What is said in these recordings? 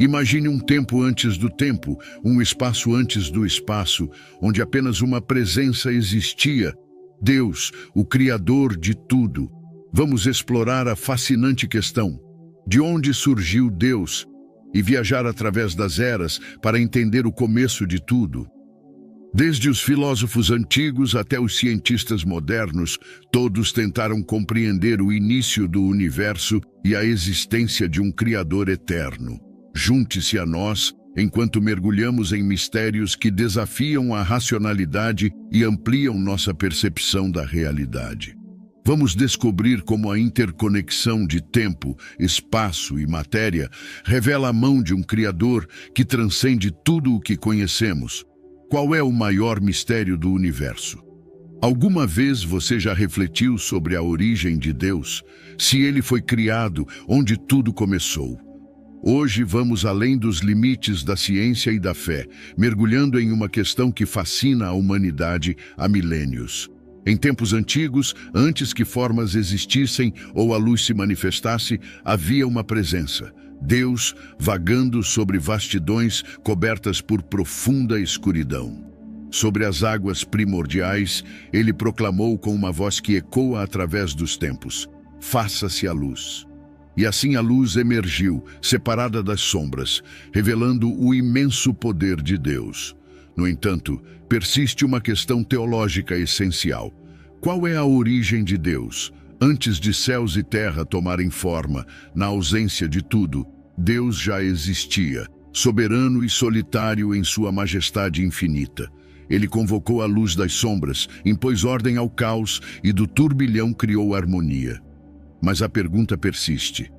Imagine um tempo antes do tempo, um espaço antes do espaço, onde apenas uma presença existia. Deus, o Criador de tudo. Vamos explorar a fascinante questão: de onde surgiu Deus? E viajar através das eras para entender o começo de tudo. Desde os filósofos antigos até os cientistas modernos, todos tentaram compreender o início do universo e a existência de um Criador eterno. Junte-se a nós enquanto mergulhamos em mistérios que desafiam a racionalidade e ampliam nossa percepção da realidade. Vamos descobrir como a interconexão de tempo, espaço e matéria revela a mão de um Criador que transcende tudo o que conhecemos. Qual é o maior mistério do universo? Alguma vez você já refletiu sobre a origem de Deus? Se ele foi criado, onde tudo começou? Hoje vamos além dos limites da ciência e da fé, mergulhando em uma questão que fascina a humanidade há milênios. Em tempos antigos, antes que formas existissem ou a luz se manifestasse, havia uma presença. Deus vagando sobre vastidões cobertas por profunda escuridão. Sobre as águas primordiais, ele proclamou com uma voz que ecoa através dos tempos: faça-se a luz. E assim a luz emergiu, separada das sombras, revelando o imenso poder de Deus. No entanto, persiste uma questão teológica essencial. Qual é a origem de Deus? Antes de céus e terra tomarem forma, na ausência de tudo, Deus já existia, soberano e solitário em sua majestade infinita. Ele convocou a luz das sombras, impôs ordem ao caos e do turbilhão criou harmonia. Mas a pergunta persiste: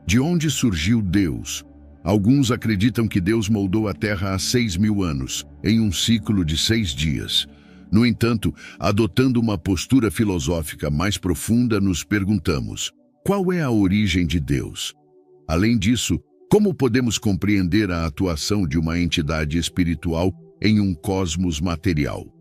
de onde surgiu Deus? Alguns acreditam que Deus moldou a Terra há 6.000 anos, em um ciclo de 6 dias. No entanto, adotando uma postura filosófica mais profunda, nos perguntamos: qual é a origem de Deus? Além disso, como podemos compreender a atuação de uma entidade espiritual em um cosmos material?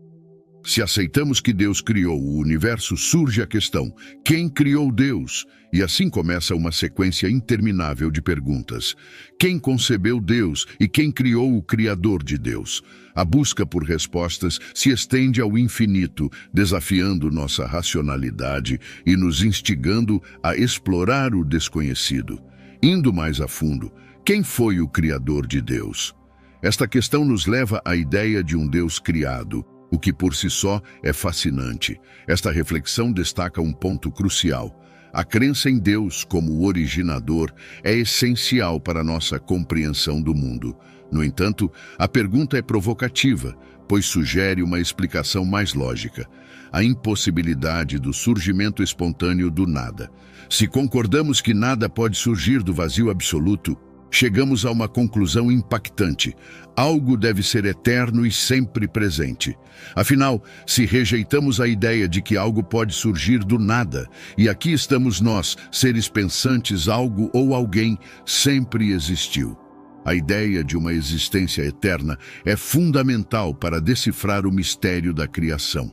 Se aceitamos que Deus criou o universo, surge a questão: quem criou Deus? E assim começa uma sequência interminável de perguntas. Quem concebeu Deus e quem criou o Criador de Deus? A busca por respostas se estende ao infinito, desafiando nossa racionalidade e nos instigando a explorar o desconhecido. Indo mais a fundo, quem foi o Criador de Deus? Esta questão nos leva à ideia de um Deus criado, o que por si só é fascinante. Esta reflexão destaca um ponto crucial. A crença em Deus como o originador é essencial para nossa compreensão do mundo. No entanto, a pergunta é provocativa, pois sugere uma explicação mais lógica: a impossibilidade do surgimento espontâneo do nada. Se concordamos que nada pode surgir do vazio absoluto, chegamos a uma conclusão impactante: algo deve ser eterno e sempre presente. Afinal, se rejeitamos a ideia de que algo pode surgir do nada, e aqui estamos nós, seres pensantes, algo ou alguém sempre existiu. A ideia de uma existência eterna é fundamental para decifrar o mistério da criação.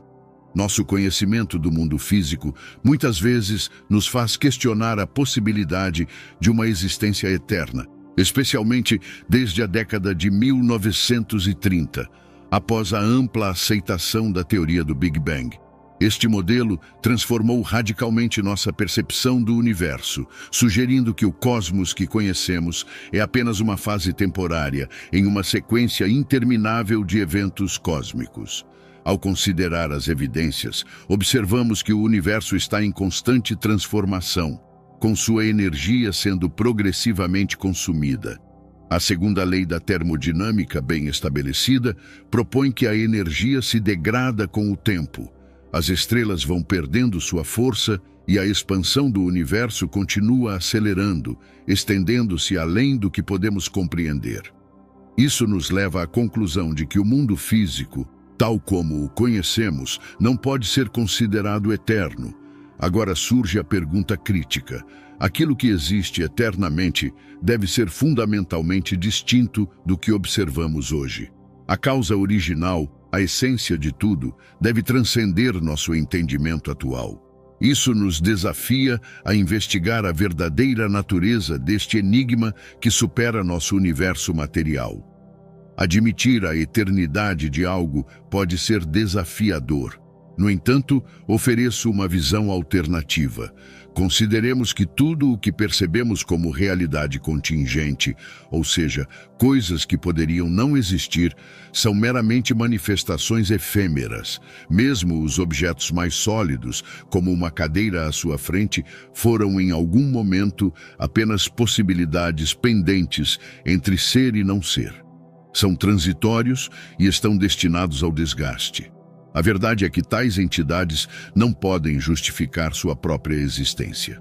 Nosso conhecimento do mundo físico muitas vezes nos faz questionar a possibilidade de uma existência eterna, especialmente desde a década de 1930, após a ampla aceitação da teoria do Big Bang. Este modelo transformou radicalmente nossa percepção do universo, sugerindo que o cosmos que conhecemos é apenas uma fase temporária em uma sequência interminável de eventos cósmicos. Ao considerar as evidências, observamos que o universo está em constante transformação, com sua energia sendo progressivamente consumida. A segunda lei da termodinâmica, bem estabelecida, propõe que a energia se degrada com o tempo. As estrelas vão perdendo sua força e a expansão do universo continua acelerando, estendendo-se além do que podemos compreender. Isso nos leva à conclusão de que o mundo físico, tal como o conhecemos, não pode ser considerado eterno. Agora surge a pergunta crítica: aquilo que existe eternamente deve ser fundamentalmente distinto do que observamos hoje. A causa original, a essência de tudo, deve transcender nosso entendimento atual. Isso nos desafia a investigar a verdadeira natureza deste enigma que supera nosso universo material. Admitir a eternidade de algo pode ser desafiador. No entanto, ofereço uma visão alternativa. Consideremos que tudo o que percebemos como realidade contingente, ou seja, coisas que poderiam não existir, são meramente manifestações efêmeras. Mesmo os objetos mais sólidos, como uma cadeira à sua frente, foram em algum momento apenas possibilidades pendentes entre ser e não ser. São transitórios e estão destinados ao desgaste. A verdade é que tais entidades não podem justificar sua própria existência.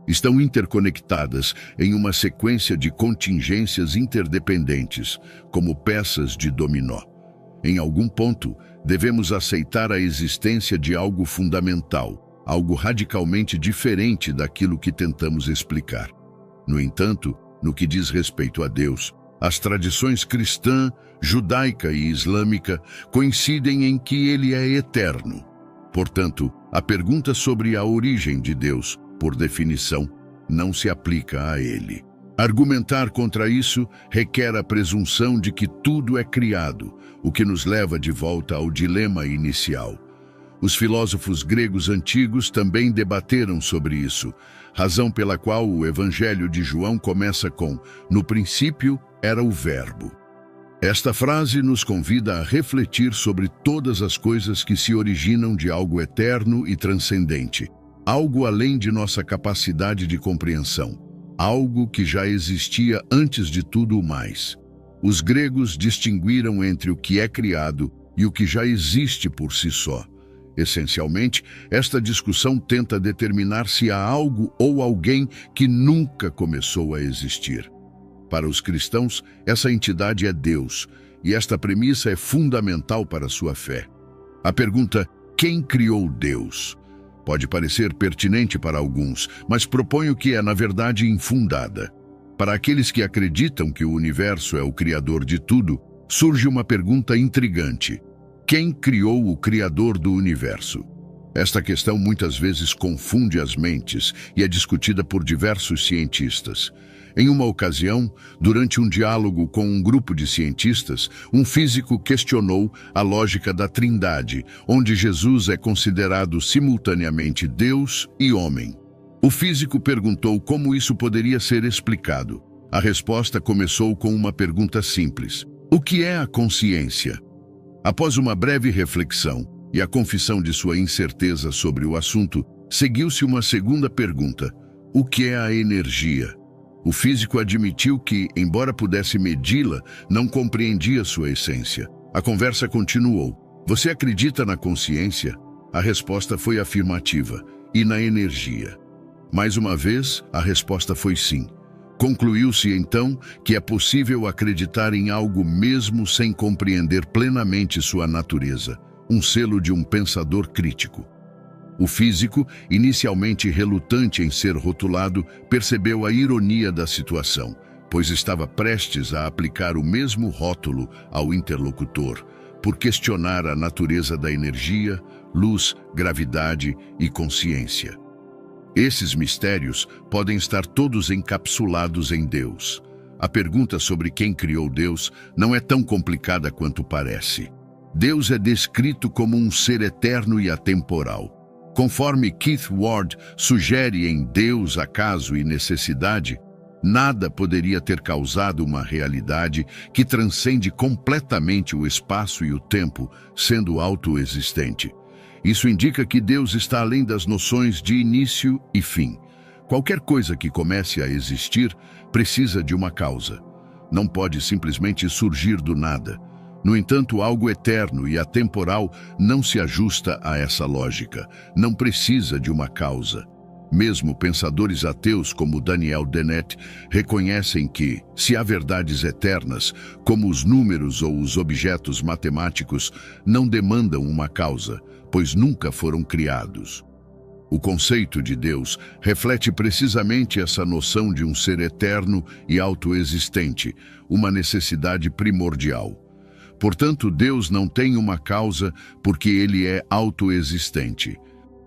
Estão interconectadas em uma sequência de contingências interdependentes, como peças de dominó. Em algum ponto, devemos aceitar a existência de algo fundamental, algo radicalmente diferente daquilo que tentamos explicar. No entanto, no que diz respeito a Deus, as tradições cristã, judaica e islâmica coincidem em que ele é eterno. Portanto, a pergunta sobre a origem de Deus, por definição, não se aplica a ele. Argumentar contra isso requer a presunção de que tudo é criado, o que nos leva de volta ao dilema inicial. Os filósofos gregos antigos também debateram sobre isso, razão pela qual o Evangelho de João começa com "No princípio era o Verbo". Esta frase nos convida a refletir sobre todas as coisas que se originam de algo eterno e transcendente, algo além de nossa capacidade de compreensão, algo que já existia antes de tudo o mais. Os gregos distinguiram entre o que é criado e o que já existe por si só. Essencialmente, esta discussão tenta determinar se há algo ou alguém que nunca começou a existir. Para os cristãos, essa entidade é Deus, e esta premissa é fundamental para a sua fé. A pergunta, quem criou Deus? Pode parecer pertinente para alguns, mas proponho que é, na verdade, infundada. Para aqueles que acreditam que o universo é o criador de tudo, surge uma pergunta intrigante. Quem criou o Criador do universo? Esta questão muitas vezes confunde as mentes e é discutida por diversos cientistas. Em uma ocasião, durante um diálogo com um grupo de cientistas, um físico questionou a lógica da Trindade, onde Jesus é considerado simultaneamente Deus e homem. O físico perguntou como isso poderia ser explicado. A resposta começou com uma pergunta simples: o que é a consciência? Após uma breve reflexão e a confissão de sua incerteza sobre o assunto, seguiu-se uma segunda pergunta: o que é a energia? O físico admitiu que, embora pudesse medi-la, não compreendia sua essência. A conversa continuou. Você acredita na consciência? A resposta foi afirmativa. E na energia? Mais uma vez, a resposta foi sim. Concluiu-se então que é possível acreditar em algo mesmo sem compreender plenamente sua natureza, um selo de um pensador crítico. O físico, inicialmente relutante em ser rotulado, percebeu a ironia da situação, pois estava prestes a aplicar o mesmo rótulo ao interlocutor, por questionar a natureza da energia, luz, gravidade e consciência. Esses mistérios podem estar todos encapsulados em Deus. A pergunta sobre quem criou Deus não é tão complicada quanto parece. Deus é descrito como um ser eterno e atemporal. Conforme Keith Ward sugere em Deus, Acaso e Necessidade, nada poderia ter causado uma realidade que transcende completamente o espaço e o tempo, sendo autoexistente. Isso indica que Deus está além das noções de início e fim. Qualquer coisa que comece a existir precisa de uma causa. Não pode simplesmente surgir do nada. No entanto, algo eterno e atemporal não se ajusta a essa lógica. Não precisa de uma causa. Mesmo pensadores ateus como Daniel Dennett reconhecem que, se há verdades eternas, como os números ou os objetos matemáticos, não demandam uma causa, pois nunca foram criados. O conceito de Deus reflete precisamente essa noção de um ser eterno e autoexistente, uma necessidade primordial. Portanto, Deus não tem uma causa porque ele é autoexistente.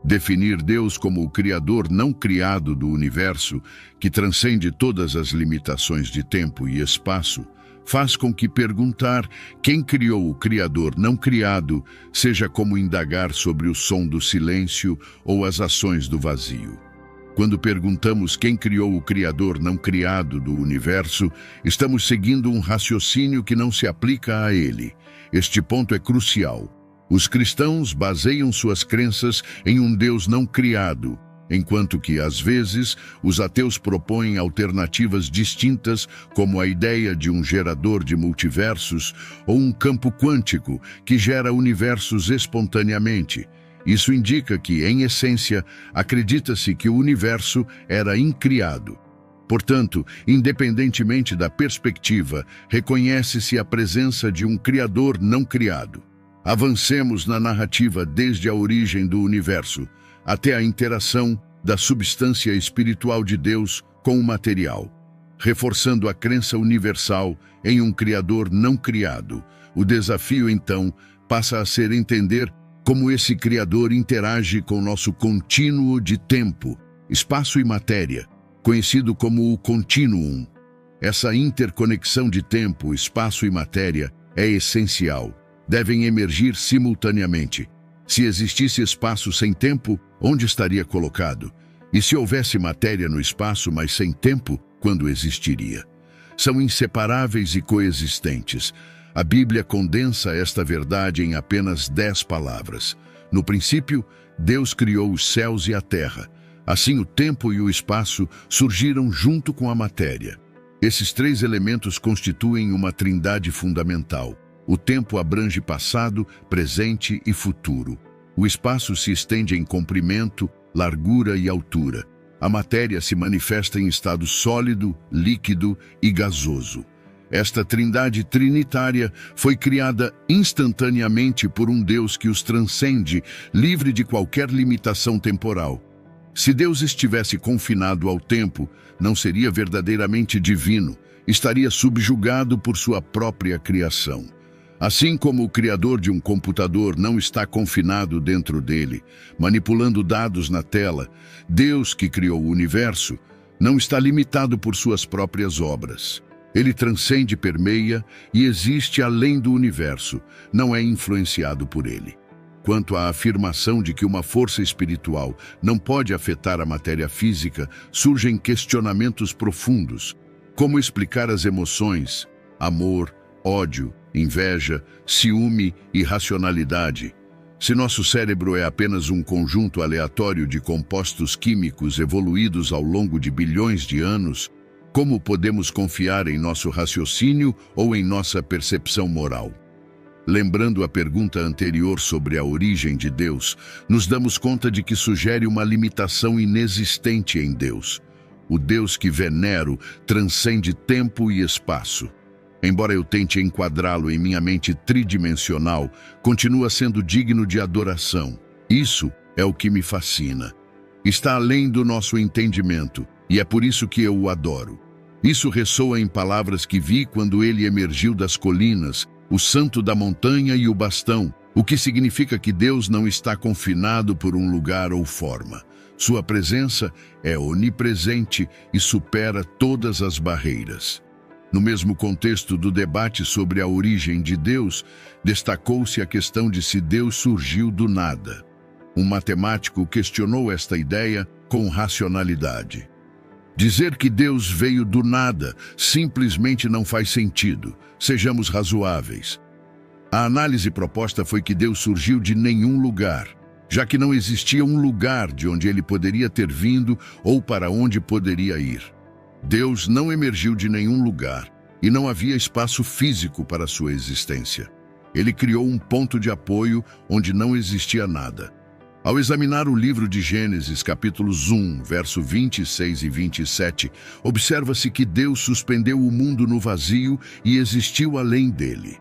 Definir Deus como o Criador não criado do universo, que transcende todas as limitações de tempo e espaço, faz com que perguntar quem criou o Criador não criado seja como indagar sobre o som do silêncio ou as ações do vazio. Quando perguntamos quem criou o Criador não criado do universo, estamos seguindo um raciocínio que não se aplica a ele. Este ponto é crucial. Os cristãos baseiam suas crenças em um Deus não criado, enquanto que, às vezes, os ateus propõem alternativas distintas, como a ideia de um gerador de multiversos ou um campo quântico que gera universos espontaneamente. Isso indica que, em essência, acredita-se que o universo era incriado. Portanto, independentemente da perspectiva, reconhece-se a presença de um Criador não criado. Avancemos na narrativa desde a origem do universo até a interação da substância espiritual de Deus com o material, reforçando a crença universal em um Criador não criado. O desafio, então, passa a ser entender como esse Criador interage com nosso contínuo de tempo, espaço e matéria, conhecido como o Continuum. Essa interconexão de tempo, espaço e matéria é essencial. Devem emergir simultaneamente. Se existisse espaço sem tempo, onde estaria colocado? E se houvesse matéria no espaço, mas sem tempo, quando existiria? São inseparáveis e coexistentes. A Bíblia condensa esta verdade em apenas 10 palavras. No princípio, Deus criou os céus e a terra. Assim, o tempo e o espaço surgiram junto com a matéria. Esses 3 elementos constituem uma trindade fundamental. O tempo abrange passado, presente e futuro. O espaço se estende em comprimento, largura e altura. A matéria se manifesta em estado sólido, líquido e gasoso. Esta trindade trinitária foi criada instantaneamente por um Deus que os transcende, livre de qualquer limitação temporal. Se Deus estivesse confinado ao tempo, não seria verdadeiramente divino, estaria subjugado por sua própria criação. Assim como o criador de um computador não está confinado dentro dele, manipulando dados na tela, Deus, que criou o universo, não está limitado por suas próprias obras. Ele transcende, permeia e existe além do universo, não é influenciado por ele. Quanto à afirmação de que uma força espiritual não pode afetar a matéria física, surgem questionamentos profundos. Como explicar as emoções, amor, ódio, inveja, ciúme e racionalidade? Se nosso cérebro é apenas um conjunto aleatório de compostos químicos evoluídos ao longo de bilhões de anos, como podemos confiar em nosso raciocínio ou em nossa percepção moral? Lembrando a pergunta anterior sobre a origem de Deus, nos damos conta de que sugere uma limitação inexistente em Deus. O Deus que venero transcende tempo e espaço. Embora eu tente enquadrá-lo em minha mente tridimensional, continua sendo digno de adoração. Isso é o que me fascina. Está além do nosso entendimento, e é por isso que eu o adoro. Isso ressoa em palavras que vi quando ele emergiu das colinas, o santo da montanha e o bastão, o que significa que Deus não está confinado por um lugar ou forma. Sua presença é onipresente e supera todas as barreiras. No mesmo contexto do debate sobre a origem de Deus, destacou-se a questão de se Deus surgiu do nada. Um matemático questionou esta ideia com racionalidade. Dizer que Deus veio do nada simplesmente não faz sentido. Sejamos razoáveis. A análise proposta foi que Deus surgiu de nenhum lugar, já que não existia um lugar de onde ele poderia ter vindo ou para onde poderia ir. Deus não emergiu de nenhum lugar e não havia espaço físico para sua existência. Ele criou um ponto de apoio onde não existia nada. Ao examinar o livro de Gênesis, capítulos 1, verso 26 e 27, observa-se que Deus suspendeu o mundo no vazio e existiu além dele.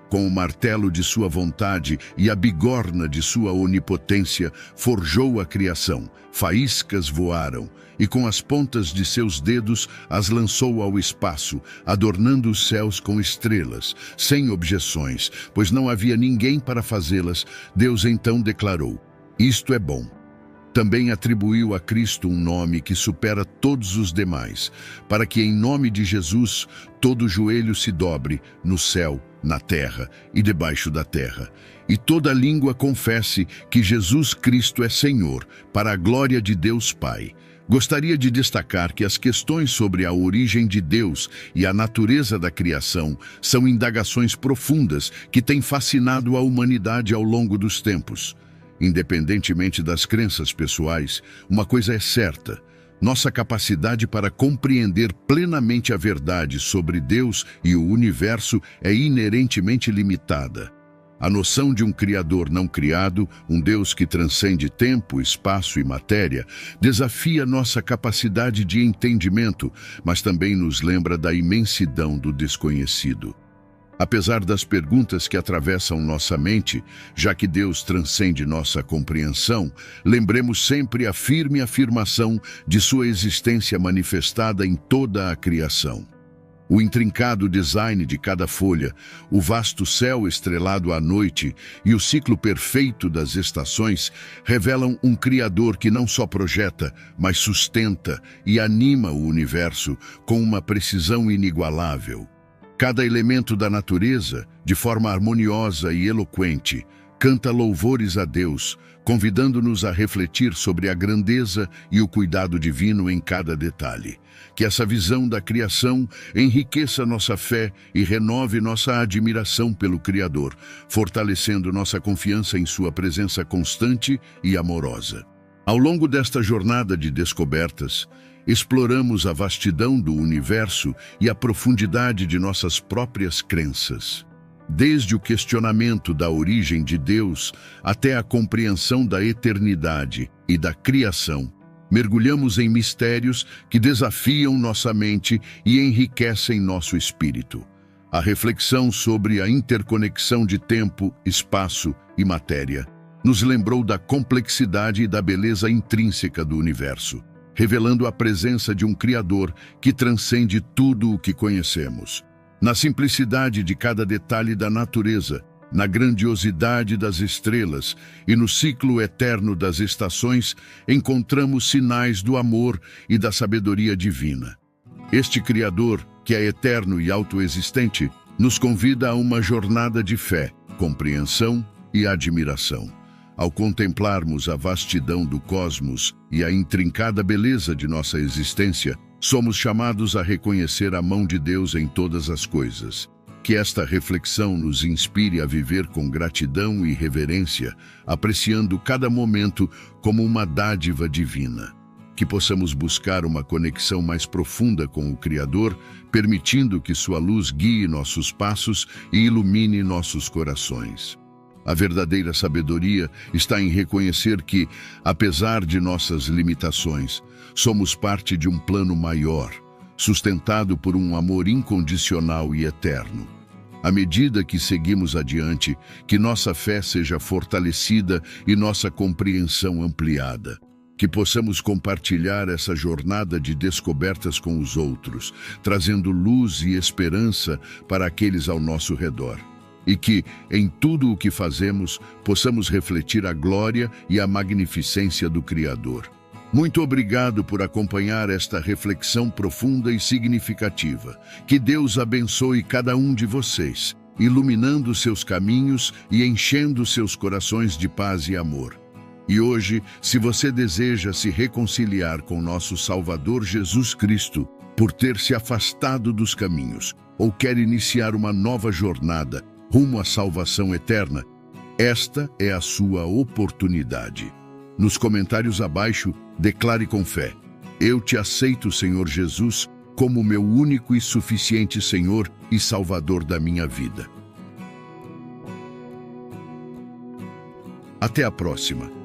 Com o martelo de sua vontade e a bigorna de sua onipotência, forjou a criação, faíscas voaram, e com as pontas de seus dedos as lançou ao espaço, adornando os céus com estrelas, sem objeções, pois não havia ninguém para fazê-las. Deus então declarou: "Isto é bom." Também atribuiu a Cristo um nome que supera todos os demais, para que em nome de Jesus todo joelho se dobre no céu, na terra e debaixo da terra, e toda língua confesse que Jesus Cristo é Senhor, para a glória de Deus Pai. Gostaria de destacar que as questões sobre a origem de Deus e a natureza da criação são indagações profundas que têm fascinado a humanidade ao longo dos tempos. Independentemente das crenças pessoais, uma coisa é certa: nossa capacidade para compreender plenamente a verdade sobre Deus e o universo é inerentemente limitada. A noção de um Criador não criado, um Deus que transcende tempo, espaço e matéria, desafia nossa capacidade de entendimento, mas também nos lembra da imensidão do desconhecido. Apesar das perguntas que atravessam nossa mente, já que Deus transcende nossa compreensão, lembremos sempre a firme afirmação de sua existência manifestada em toda a criação. O intrincado design de cada folha, o vasto céu estrelado à noite e o ciclo perfeito das estações revelam um Criador que não só projeta, mas sustenta e anima o universo com uma precisão inigualável. Cada elemento da natureza, de forma harmoniosa e eloquente, canta louvores a Deus, convidando-nos a refletir sobre a grandeza e o cuidado divino em cada detalhe. Que essa visão da criação enriqueça nossa fé e renove nossa admiração pelo Criador, fortalecendo nossa confiança em sua presença constante e amorosa. Ao longo desta jornada de descobertas, exploramos a vastidão do universo e a profundidade de nossas próprias crenças. Desde o questionamento da origem de Deus até a compreensão da eternidade e da criação, mergulhamos em mistérios que desafiam nossa mente e enriquecem nosso espírito. A reflexão sobre a interconexão de tempo, espaço e matéria nos lembrou da complexidade e da beleza intrínseca do universo, revelando a presença de um Criador que transcende tudo o que conhecemos. Na simplicidade de cada detalhe da natureza, na grandiosidade das estrelas e no ciclo eterno das estações, encontramos sinais do amor e da sabedoria divina. Este Criador, que é eterno e autoexistente, nos convida a uma jornada de fé, compreensão e admiração. Ao contemplarmos a vastidão do cosmos e a intrincada beleza de nossa existência, somos chamados a reconhecer a mão de Deus em todas as coisas. Que esta reflexão nos inspire a viver com gratidão e reverência, apreciando cada momento como uma dádiva divina. Que possamos buscar uma conexão mais profunda com o Criador, permitindo que sua luz guie nossos passos e ilumine nossos corações. A verdadeira sabedoria está em reconhecer que, apesar de nossas limitações, somos parte de um plano maior, sustentado por um amor incondicional e eterno. À medida que seguimos adiante, que nossa fé seja fortalecida e nossa compreensão ampliada. Que possamos compartilhar essa jornada de descobertas com os outros, trazendo luz e esperança para aqueles ao nosso redor. E que, em tudo o que fazemos, possamos refletir a glória e a magnificência do Criador. Muito obrigado por acompanhar esta reflexão profunda e significativa. Que Deus abençoe cada um de vocês, iluminando seus caminhos e enchendo seus corações de paz e amor. E hoje, se você deseja se reconciliar com nosso Salvador Jesus Cristo, por ter se afastado dos caminhos, ou quer iniciar uma nova jornada rumo à salvação eterna, esta é a sua oportunidade. Nos comentários abaixo, declare com fé: eu te aceito, Senhor Jesus, como meu único e suficiente Senhor e Salvador da minha vida. Até a próxima.